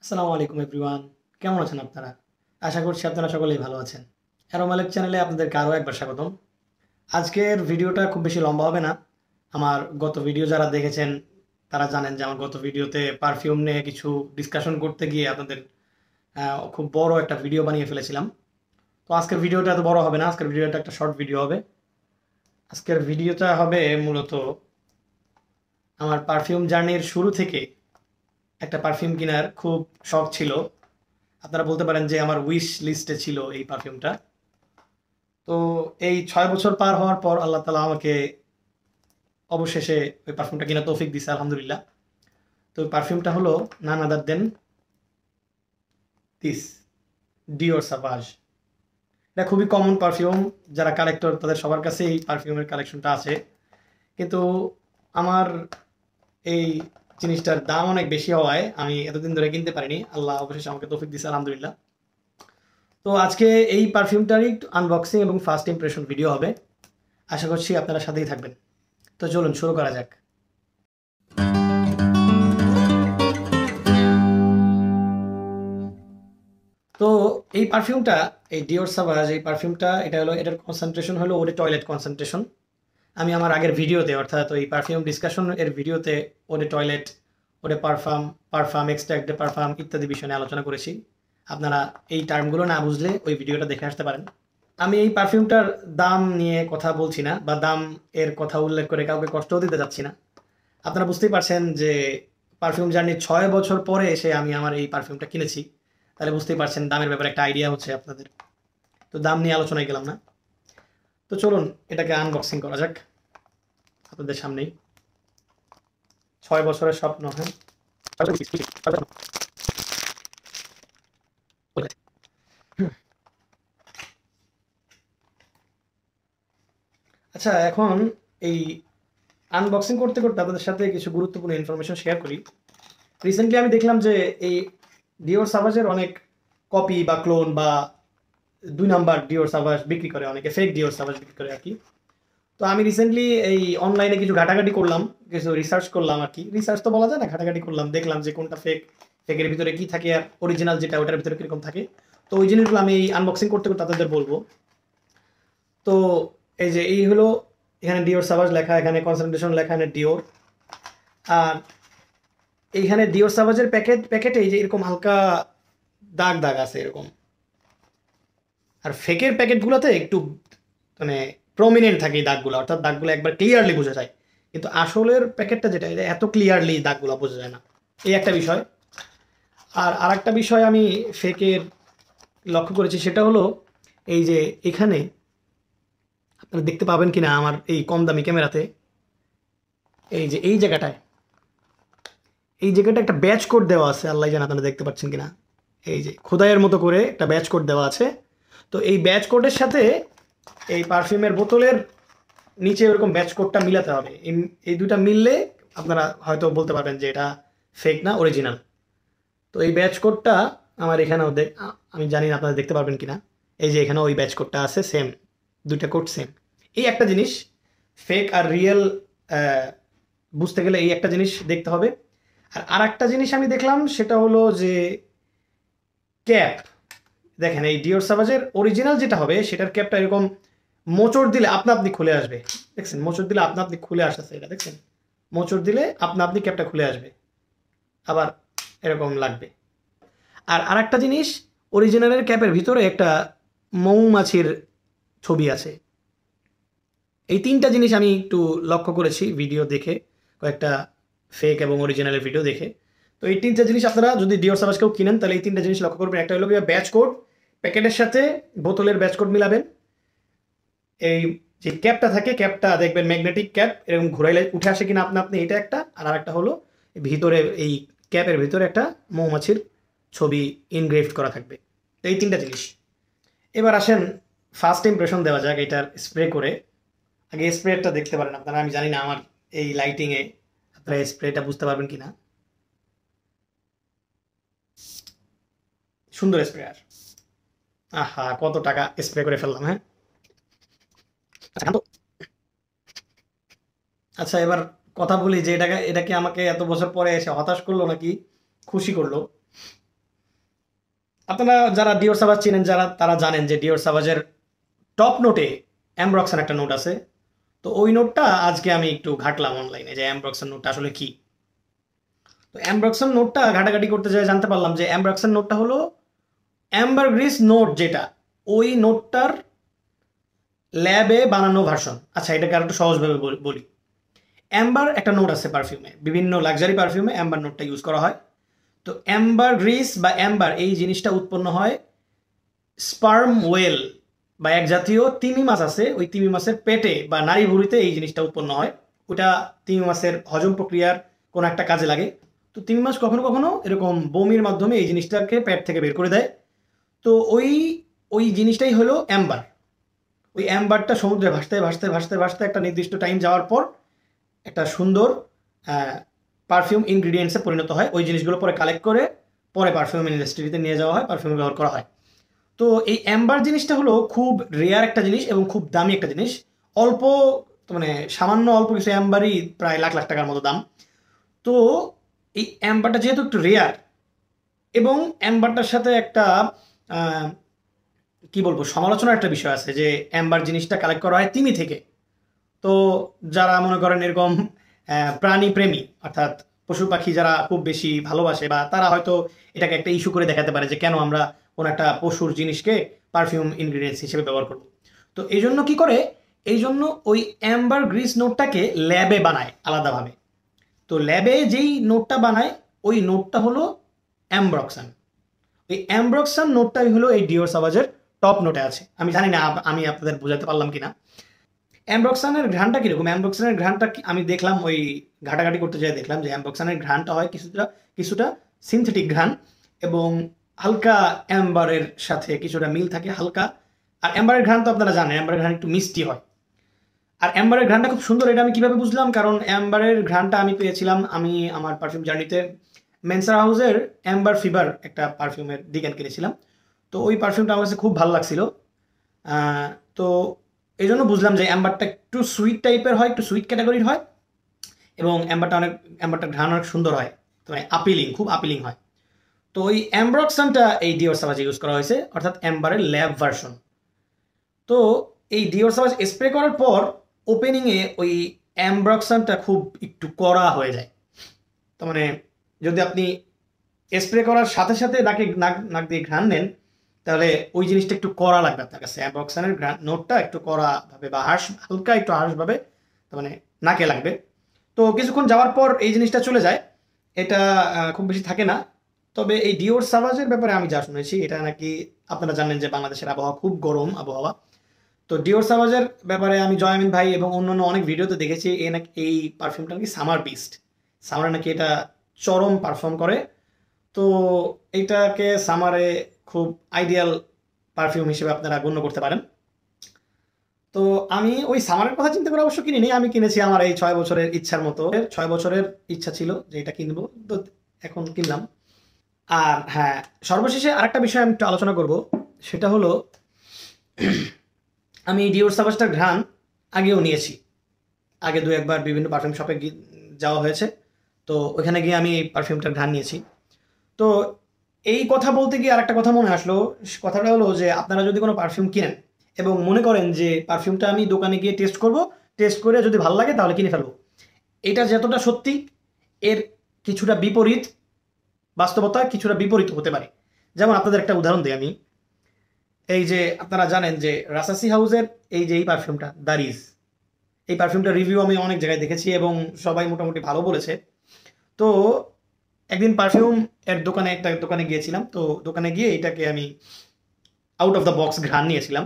আসসালামু আলাইকুম এভরিওয়ান। কেমন আছেন আপনারা? আশা করছি আপনারা সকলেই ভালো আছেন। অ্যারোমালিক চ্যানেলে আপনাদেরকে আরও একবার স্বাগতম। আজকের ভিডিওটা খুব বেশি লম্বা হবে না। আমার গত ভিডিও যারা দেখেছেন তারা জানেন যে আমার গত ভিডিওতে পারফিউম নিয়ে কিছু ডিসকাশন করতে গিয়ে আপনাদের খুব বড় একটা ভিডিও বানিয়ে ফেলেছিলাম। তো আজকের ভিডিওটা এত বড় হবে না, আজকের ভিডিওটা একটা শর্ট ভিডিও হবে। আজকের ভিডিওটা হবে মূলত আমার পারফিউম জার্নির শুরু থেকে। একটা পারফিউম কেনার খুব শখ ছিল, আপনারা বলতে পারেন যে আমার উইশ লিস্টে ছিল এই পারফিউমটা। তো এই 6 বছর পার হওয়ার পর আল্লাহ তালা আমাকে অবশেষে ওই পারফিউমটা কিনা তৌফিক দিছে, আলহামদুলিল্লাহ। তো ওই পারফিউমটা হলো নান আদার দেন দিস, ডিওর সাভাজ। এটা খুবই কমন পারফিউম, যারা কালেক্টর তাদের সবার কাছে এই পারফিউমের কালেকশনটা আছে। কিন্তু আমার এই জিনিসটার দাম অনেক বেশি হওয়ায় আমি এতদিন ধরে কিনতে পারিনি, আল্লাহ অবশেষে আমাকে তৌফিক দিছে, আলহামদুলিল্লাহ। তো আজকে এই পারফিউমটারই আনবক্সিং এবং ফার্স্ট ইমপ্রেশন ভিডিও হবে। আশা করছি আপনারা সাথেই থাকবেন। তো চলুন শুরু করা যাক। তো এই পারফিউমটা, এই ডিওর সাভাজ, এই পারফিউমটা এটা হলো, এটার কনসেন্ট্রেশন হলো ওরে টয়লেট কনসেন্ট্রেশন। আমি আমার আগের ভিডিওতে, অর্থাৎ ওই পারফিউম ডিসকাশন এর ভিডিওতে ওরে টয়লেট, ওরে পারফাম, পারফাম এক্সট্রাক্ট ডে পারফাম ইত্যাদি বিষয় নিয়ে আলোচনা করেছি। আপনারা এই টার্মগুলো না বুঝলে ওই ভিডিওটা দেখে আসতে পারেন। আমি এই পারফিউমটার দাম নিয়ে কথা বলছি না, বা দাম এর কথা উল্লেখ করে কাউকে কষ্টও দিতে যাচ্ছি না। আপনারা বুঝতেই পারছেন যে পারফিউম জার্নির 6 বছর পরে এসে আমি আমার এই পারফিউমটা কিনেছি। তাহলে বুঝতেই পারছেন দামের ব্যাপারে একটা আইডিয়া হচ্ছে আপনাদের। তো দাম নিয়ে আলোচনায় গেলাম না। তো চলুন এটাকে আনবক্সিং করা যাক আপনাদের সামনেই। 6 বছরের স্বপ্ন, হ্যাঁ। আচ্ছা, এখন এই আনবক্সিং করতে করতে আপনাদের সাথে কিছু গুরুত্বপূর্ণ ইনফরমেশন শেয়ার করি। রিসেন্টলি আমি দেখলাম যে এই ডিওর সাভাজের অনেক কপি বা ক্লোন বা 2 নাম্বার ডিওর সাভাজ বিক্রি করে, অনেকে ফেক ডিওর সাভাজ বিক্রি করে আর কি। তো আমি রিসেন্টলি এই অনলাইনে কিছু ঘাটাঘাটি করলাম, কিছু রিসার্চ করলাম আর কি। রিসার্চ তো বলা যায় না, ঘাটাঘাটি করলাম, দেখলাম যে কোনটা ফেক, ফেকের ভিতরে কি থাকে, আর অরিজিনাল যেটা ওটার ভিতরে কিরকম থাকে। তো ওই জিনিসগুলো আমি আনবক্সিং করতে করতে আপনাদের বলবো। তো এই যে এই হলো, এখানে ডিওর সাভাজ লেখা, এখানে কনসেন্ট্রেশন লেখা, এখানে ডিওর। আর এইখানে ডিওর সাভাজের প্যাকেটে এই যে এরকম হালকা দাগ দাগ আছে এরকম। আর ফেকের প্যাকেটগুলোতে একটু মানে প্রমিনেন্ট থাকে এই দাগগুলো, অর্থাৎ দাগগুলো একবার ক্লিয়ারলি বোঝা যায়। কিন্তু আসলের প্যাকেটটা যেটা, এটা এত ক্লিয়ারলি দাগগুলো বোঝা যায় না। এই একটা বিষয়। আর আরেকটা বিষয় আমি ফেকের লক্ষ্য করেছি, সেটা হলো এই যে এখানে আপনারা দেখতে পাবেন কিনা আমার এই কম দামি ক্যামেরাতে, এই যে এই জায়গাটায়, এই জায়গাটা একটা ব্যাচ কোড দেওয়া আছে, আল্লাহ জানে আপনারা দেখতে পাচ্ছেন কিনা। এই যে খোদাইয়ের মতো করে একটা ব্যাচ কোড দেওয়া আছে। তো এই ব্যাচ কোডের সাথে এই পারফিউমের বোতলের নিচে ওরকম ব্যাচ কোডটা মিলাতে হবে। এই দুটা মিললে আপনারা হয়তো বলতে পারবেন যে এটা ফেক না অরিজিনাল। তো এই ব্যাচ কোডটা আমার এখানেও আমি জানি না আপনারা দেখতে পারবেন কিনা। এই যে এখানেও ওই ব্যাচ কোডটা আছে, সেম, দুইটা কোড সেম। এই একটা জিনিস, ফেক আর রিয়েল বুঝতে গেলে এই একটা জিনিস দেখতে হবে। আর একটা জিনিস আমি দেখলাম, সেটা হলো যে ক্যাপ। দেখেন এই ডিওর সাভাজের অরিজিনাল যেটা হবে সেটার ক্যাপটা এরকম মোচড় দিলে আপনা আপনি খুলে আসবে। দেখছেন, মোচড় দিলে আপনা আপনি খুলে আসতেছে, এটা দেখছেন, মোচড় দিলে আপনা আপনি ক্যাপটা খুলে আসবে, আবার এরকম লাগবে। আর আরেকটা জিনিস, অরিজিনালের ক্যাপের ভিতরে একটা মৌমাছির ছবি আছে। এই তিনটা জিনিস আমি একটু লক্ষ্য করেছি ভিডিও দেখে, কয়েকটা ফেক এবং অরিজিনালের ভিডিও দেখে। তো এই তিনটা জিনিস আপনারা যদি ডিওর সাবাস কেউ কিনেন তাহলে এই তিনটা জিনিস লক্ষ্য করবেন। একটা হলো ব্যাচ কোড, প্যাকেটের সাথে বোতলের ব্যাচ কোড মিলাবেন। এই যে ক্যাপটা থাকে, ক্যাপটা দেখবেন ম্যাগনেটিক ক্যাপ, এরকম ঘুরাইলে উঠে আসে কিনা আপনা আপনি, এটা একটা। আর আরেকটা হলো ভিতরে এই ক্যাপের ভিতরে একটা মৌমাছির ছবি ইনগ্রেভড করা থাকবে। তো এই তিনটা জিনিস। এবার আসেন ফার্স্ট ইমপ্রেশন দেওয়া যাক এটার স্প্রে করে। আগে স্প্রেটা দেখতে পারেন আপনারা, আমি জানি না আমার এই লাইটিংয়ে আপনারা স্প্রেটা বুঝতে পারবেন কিনা। সুন্দর স্প্রেয়ার। আহা, কত টাকা স্প্রে করে ফেললাম, হ্যাঁ। আচ্ছা তো, আচ্ছা এবার কথা বলি যে এটা কি আমাকে এত বছর পরে এসে হতাশ করলো নাকি খুশি করলো। আপনারা যারা ডিওর সাবাজ চিনেন, যারা তারা জানেন যে ডিওর সাবাজের টপ নোটে অ্যামব্রক্সন একটা নোট আছে। তো ওই নোটটা আজকে আমি একটু ঘাটলাম অনলাইনে যে অ্যামব্রক্সন নোটটা আসলে কি। তো অ্যামব্রক্সন নোটটা ঘাটাঘাটি করতে যেয়ে জানতে পারলাম যে অ্যামব্রক্সন নোটটা হলো অ্যাম্বারগ্রিস নোট, যেটা ওই নোটটার ল্যাবে বানানো ভার্সন। আচ্ছা, এটাকে আর একটু সহজভাবে বলি। অ্যাম্বার একটা নোট আছে পারফিউমে, বিভিন্ন লাক্সারি পারফিউমে অ্যাম্বার নোটটা ইউজ করা হয়। তো অ্যাম্বারগ্রিস বা অ্যাম্বার এই জিনিসটা উৎপন্ন হয় স্পার্ম ওয়েল বা এক জাতীয় তিমি মাছ আছে, ওই তিমি মাছের পেটে বা নাড়ি ভুঁড়িতে এই জিনিসটা উৎপন্ন হয়। ওটা তিমি মাছের হজম প্রক্রিয়ার কোনো একটা কাজে লাগে। তো তিমি মাছ কখনো কখনো এরকম বমির মাধ্যমে এই জিনিসটাকে পেট থেকে বের করে দেয়। তো ওই ওই জিনিসটাই হলো অ্যাম্বার। ওই অ্যাম্বারটা সমুদ্রে ভাসতে ভাসতে ভাসতে ভাসতে একটা নির্দিষ্ট টাইম যাওয়ার পর একটা সুন্দর পারফিউম ইনগ্রিডিয়েন্টসে পরিণত হয়। ওই জিনিসগুলো পরে কালেক্ট করে পরে পারফিউম ইন্ডাস্ট্রিতে নিয়ে যাওয়া হয়, পারফিউমে ব্যবহার করা হয়। তো এই অ্যাম্বার জিনিসটা হলো খুব রেয়ার একটা জিনিস এবং খুব দামি একটা জিনিস। অল্প, মানে সামান্য অল্প কিছু অ্যাম্বারই প্রায় লাখ লাখ টাকার মতো দাম। তো এই অ্যাম্বারটা যেহেতু একটু রেয়ার এবং অ্যাম্বারটার সাথে একটা কি বলবো, সমালোচনার একটা বিষয় আছে যে অ্যাম্বার জিনিসটা কালেক্ট করা হয় তিমি থেকে। তো যারা মনে করেন এরকম প্রাণী প্রেমী, অর্থাৎ পশু পাখি যারা খুব বেশি ভালোবাসে, বা তারা হয়তো এটাকে একটা ইস্যু করে দেখাতে পারে যে কেন আমরা কোনো একটা পশুর জিনিসকে পারফিউম ইনগ্রিডিয়েন্টস হিসেবে ব্যবহার করব। তো এই জন্য কি করে, এই জন্য ওই অ্যাম্বার গ্রিস নোটটাকে ল্যাবে বানায় আলাদাভাবে। তো ল্যাবে যেই নোটটা বানায় ওই নোটটা হলো অ্যামব্রক্সান। ওই অ্যামব্রক্সান নোটটাই হলো এই ডিওর সাভাজের টপ নোটে আছে। আমি জানি না আমি আপনাদের বোঝাতে পারলাম কিনা। অ্যামব্রক্সানের ঘ্রাণটা কিরকম, অ্যামব্রক্সানের ঘ্রাণটা আমি দেখলাম ওই ঘাটাঘাটি করতে যেয়ে দেখলাম যে অ্যামব্রক্সানের ঘ্রাণটা হয় কিছুটা কিছুটা সিনথেটিক ঘ্রাণ এবং হালকা অ্যাম্বারের সাথে কিছুটা মিল থাকে হালকা। আর অ্যাম্বারের ঘ্রাণ তো আপনারা জানেন, অ্যাম্বারের ঘ্রাণ একটু মিষ্টি হয়। আর অ্যাম্বারের ঘ্রাণটা খুব সুন্দর। এটা আমি কিভাবে বুঝলাম, কারণ অ্যাম্বারের ঘ্রাণটা আমি পেয়েছিলাম আমি আমার পারফিউম জার্নিতে মেনসার হাউসের অ্যাম্বার ফিভার একটা পারফিউমের ডিক্যান কিনেছিলাম। তো ওই পারফিউমটা আমার কাছে খুব ভালো লাগছিল। তো এই জন্য বুঝলাম যে অ্যাম্বারটা একটু সুইট টাইপের হয়, একটু সুইট ক্যাটাগরির হয় এবং অ্যাম্বারটা ঘ্রাণ অনেক সুন্দর হয়, তো আপিলিং, খুব আপিলিং হয়। তো ওই অ্যামব্রক্সানটা এই ডিওর সাবাজে ইউজ করা হয়েছে, অর্থাৎ অ্যাম্বারের ল্যাব ভার্সন। তো এই ডিওর সাবাজ স্প্রে করার পর ওপেনিংয়ে ওই অ্যামব্রক্সানটা খুব একটু কড়া হয়ে যায়। তো মানে যদি আপনি স্প্রে করার সাথে সাথে নাকে নাক নাক দিয়ে ঘ্রাণ নেন তাহলে ওই জিনিসটা একটু কড়া লাগবে আপনার কাছে। অ্যামব্রক্সানের নোটটা একটু কড়া ভাবে বা হালকা একটু ভাবে মানে নাকে লাগবে। তো কিছুক্ষণ যাওয়ার পর এই জিনিসটা চলে যায়, এটা খুব বেশি থাকে না। তবে এই ডিওর সাভাজের ব্যাপারে আমি যা শুনেছি, এটা নাকি আপনারা জানেন যে বাংলাদেশের আবহাওয়া খুব গরম আবহাওয়া। তো ডিওর সাভাজের ব্যাপারে আমি জয়ামিন ভাই এবং অন্যান্য অনেক ভিডিওতে দেখেছি নাকি এই পারফিউমটা নাকি সামার বিস্ট, সামারে নাকি এটা চরম পারফর্ম করে। তো এইটাকে সামারে খুব আইডিয়াল পারফিউম হিসেবে আপনারা গণ্য করতে পারেন। তো আমি ওই সামারের কথা চিন্তা করে অবশ্য কিনিনি, আমি কিনেছি আমার এই 6 বছরের ইচ্ছার মতো। 6 বছরের ইচ্ছা ছিল যে এটা কিনবো, তো এখন কিনলাম। আর হ্যাঁ, সর্বশেষে আরেকটা বিষয় আমি একটু আলোচনা করব, সেটা হলো আমি ডিওর সাবাজটার ঘ্রাণ আগেও নিয়েছি, আগে 2-1বার বিভিন্ন পারফিউম শপে যাওয়া হয়েছে। তো ওইখানে গিয়ে আমি এই পারফিউমটার ঘ্রাণ নিয়েছি। তো এই কথা বলতে গিয়ে আরেকটা কথা মনে আসলো। কথাটা হলো যে আপনারা যদি কোনো পারফিউম কিনেন এবং মনে করেন যে পারফিউমটা আমি দোকানে গিয়ে টেস্ট করব, টেস্ট করে যদি ভালো লাগে তাহলে কিনে ফেলবো, এটা যতটা সত্যি এর কিছুটা বিপরীত, বাস্তবতা কিছুটা বিপরীত হতে পারে। যেমন আপনাদের একটা উদাহরণ দিই আমি। এই যে আপনারা জানেন যে রাসাসি হাউসের এই পারফিউমটা দারিজ, এই পারফিউমটা রিভিউ আমি অনেক জায়গায় দেখেছি এবং সবাই মোটামুটি ভালো বলেছে। তো একদিন পারফিউম এর একটা দোকানে গিয়েছিলাম। তো দোকানে গিয়ে এটাকে আমি আউট অফ দ্য বক্স ঘ্রাণ নিয়েছিলাম।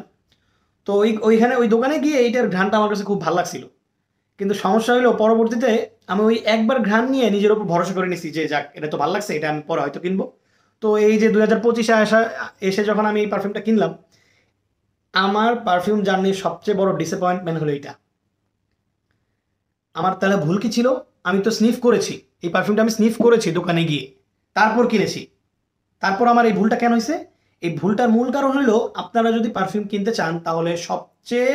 তো ওইখানে ওই দোকানে গিয়ে এইটার ঘ্রাণটা আমার কাছে খুব ভালো লাগছিল। কিন্তু সমস্যা হলো পরবর্তীতে আমি ওই একবার ঘ্রাণ নিয়ে নিজের উপর ভরসা করে নিছি যে যাক, এটা তো ভালো লাগছে, এটা আমি পরে হয়তো কিনবো। তো এই যে 2025-এ এসে যখন আমি এই পারফিউমটা কিনলাম, আমার পারফিউম জার্নির সবচেয়ে বড় ডিসঅ্যাপয়েন্টমেন্ট হলো এটা। আমার তাহলে ভুল কি ছিল? আমি তো স্নিফ করেছি, এই পারফিউমটা আমি স্নিফ করেছি দোকানে গিয়ে, তারপর কিনেছি। তারপর আমার এই ভুলটা কেন হয়েছে? এই ভুলটার মূল কারণ হলো আপনারা যদি পারফিউম কিনতে চান তাহলে সবচেয়ে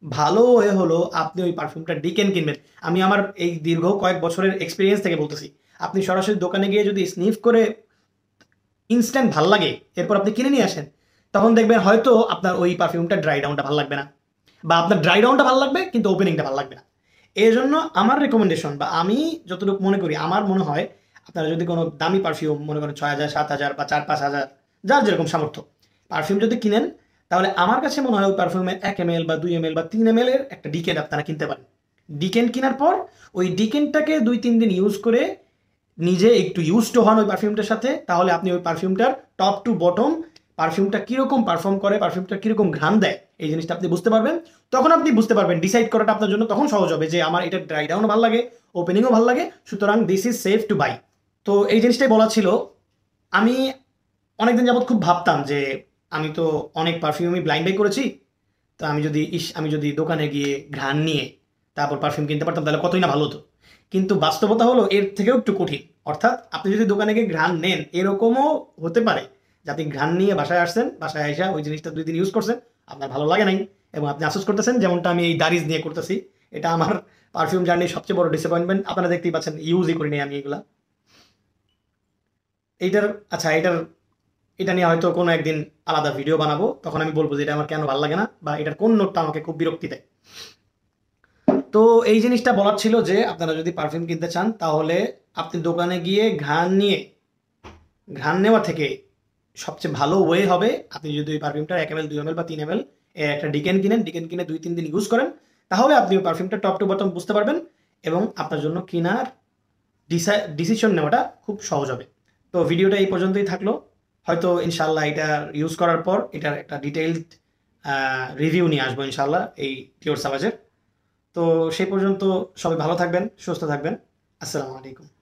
ভালো ওয়ে হলো আপনি ওই পারফিউমটা ডিকেন কিনবেন। আমি আমার এই দীর্ঘ কয়েক বছরের এক্সপিরিয়েন্স থেকে বলতেছি, আপনি সরাসরি দোকানে গিয়ে যদি স্নিফ করে ইনস্ট্যান্ট ভাল লাগে, এরপর আপনি কিনে নিয়ে আসেন, তখন দেখবেন হয়তো আপনার ওই পারফিউমটা ড্রাই ডাউনটা ভালো লাগবে না, বা আপনার ড্রাই ডাউনটা ভালো লাগবে কিন্তু ওপেনিংটা ভালো লাগবে না। এই জন্য আমার রেকমেন্ডেশন বা আমি যতটুকু মনে করি, আমার মনে হয় আপনারা যদি কোনো দামি পারফিউম মনে করেন 6,000 7,000 বা 4-5 হাজার, যার যেরকম সামর্থ্য, পারফিউম যদি কিনেন, তাহলে আমার কাছে মনে হয় ওই পারফিউমের 1 ml বা 2 ml বা 3 ml এর একটা ডিকেন্ট আপনারা কিনতে পারেন। ডিকেন্ট কেনার পর ওই ডিকেন্টটাকে 2-3 দিন ইউজ করে নিজে একটু ইউজড হন ওই পারফিউমটার সাথে, তাহলে আপনি ওই পারফিউমটার টপ টু বটম পারফিউমটা কিরকম পারফর্ম করে, পারফিউমটা কিরকম ঘ্রাণ দেয়, এই জিনিসটা আপনি বুঝতে পারবেন। তখন আপনি বুঝতে পারবেন, ডিসাইড করাটা আপনার জন্য তখন সহজ হবে যে আমার এটা ড্রাই ডাউনও ভালো লাগে, ওপেনিংও ভালো লাগে, সুতরাং this is safe to buy. তো এই জিনিসটাই বলা ছিল। আমি অনেকদিন যাবৎ খুব ভাবতাম যে আমি তো অনেক পারফিউমই ব্লাইন্ড বাই করেছি, তো আমি যদি দোকানে গিয়ে ঘ্রাণ নিয়ে তারপর পারফিউম কিনতে পারতাম তাহলে কতই না ভালো হতো। কিন্তু বাস্তবতা হলো এর থেকেও একটু কঠিন। অর্থাৎ আপনি যদি দোকানে গিয়ে ঘ্রাণ নেন, এরকমও হতে পারে যে আপনি ঘ্রাণ নিয়ে বাসায় আসছেন, বাসায় এসে ওই জিনিসটা 2 দিন ইউজ করছেন, আপনার ভালো লাগে নাই এবং আপনি আফসোস করতেছেন, যেমনটা আমি এই দারিজ নিয়ে করতেছি। এটা আমার পারফিউম জার্নির সবচেয়ে বড় ডিসঅ্যাপয়েন্টমেন্ট। আপনারা দেখতেই পাচ্ছেন, ইউজই করি নাই আমি এগুলা। এইটার আচ্ছা এটা নিয়ে হয়তো কোনো একদিন আলাদা ভিডিও বানাবো, তখন আমি বলবো যে এটা আমার কেন ভালো লাগে না বা এটার কোন নোটটা আমাকে খুব বিরক্তি দেয়। তো এই জিনিসটা বলার ছিল যে আপনারা যদি পারফিউম কিনতে চান, তাহলে আপনি দোকানে গিয়ে ঘ্রাণ নেওয়া থেকে সবচেয়ে ভালো ওয়ে হবে আপনি যদি ওই পারফিউমটা 1 ml 2 ml বা 3 ml একটা ডিকেন কিনে 2-3 দিন ইউজ করেন, তাহলে আপনি ওই পারফিউমটা টপ টু বটম বুঝতে পারবেন এবং আপনার জন্য কেনার ডিসিশন নেওয়াটা খুব সহজ হবে। তো ভিডিওটা এই পর্যন্তই থাকলো। হয়তো ইনশাল্লাহ এটা ইউজ করার পর এটার একটা ডিটেইলড রিভিউ নিয়ে আসবো ইনশাল্লাহ এই ডিওর সাভাজের। তো সেই পর্যন্ত সবাই ভালো থাকবেন, সুস্থ থাকবেন। আসসালামু আলাইকুম।